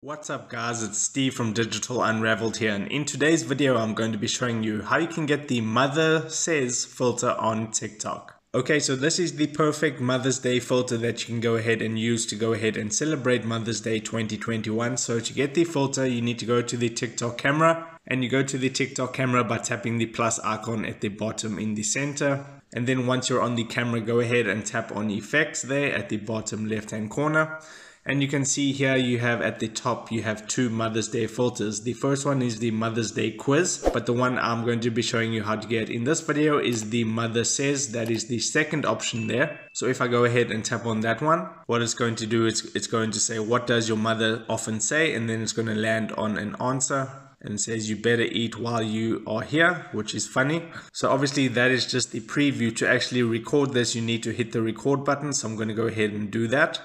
What's up guys, it's Steve from Digital Unraveled here, and in today's video I'm going to be showing you how you can get the Mother Says filter on TikTok. Okay, so this is the perfect Mother's Day filter that you can go ahead and use to go ahead and celebrate Mother's Day 2021. So to get the filter, you need to go to the TikTok camera, and you go to the TikTok camera by tapping the plus icon at the bottom in the center. And then once you're on the camera, go ahead and tap on effects there at the bottom left hand corner. And you can see here you have at the top, you have two Mother's Day filters. The first one is the Mother's Day quiz, but the one I'm going to be showing you how to get in this video is the Mother Says. That is the second option there. So if I go ahead and tap on that one, what it's going to do is it's going to say, what does your mother often say? And then it's going to land on an answer. And it says you better eat while you are here, which is funny. So obviously that is just the preview. To actually record this, you need to hit the record button. So I'm going to go ahead and do that.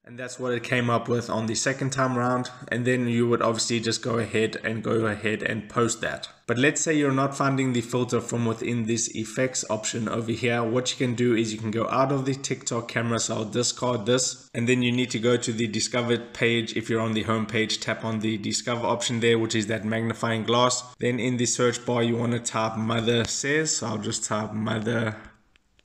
And that's what it came up with on the second time round. And then you would obviously just go ahead and post that. But let's say you're not finding the filter from within this effects option over here. What you can do is you can go out of the TikTok camera. So I'll discard this. And then you need to go to the discovered page. If you're on the home page, tap on the discover option there, which is that magnifying glass. Then in the search bar, you want to type Mother Says. So I'll just type Mother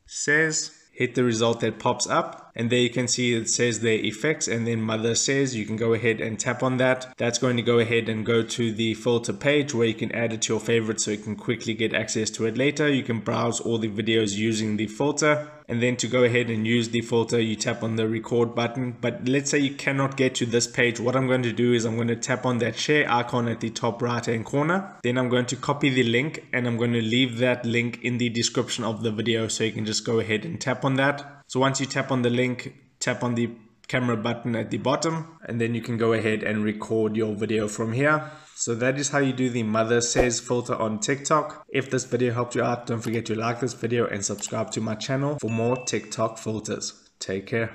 Says. Hit the result that pops up, and there you can see it says their effects and then Mother Says. You can go ahead and tap on that. That's going to go ahead and go to the filter page where you can add it to your favorites so you can quickly get access to it later. You can browse all the videos using the filter, and then to go ahead and use the filter, you tap on the record button. But let's say you cannot get to this page. What I'm going to do is I'm going to tap on that share icon at the top right hand corner. Then I'm going to copy the link, and I'm going to leave that link in the description of the video so you can just go ahead and tap on that. So once you tap on the link, tap on the camera button at the bottom, and then you can go ahead and record your video from here. So that is how you do the Mother Says filter on TikTok. If this video helped you out, don't forget to like this video and subscribe to my channel for more TikTok filters. Take care.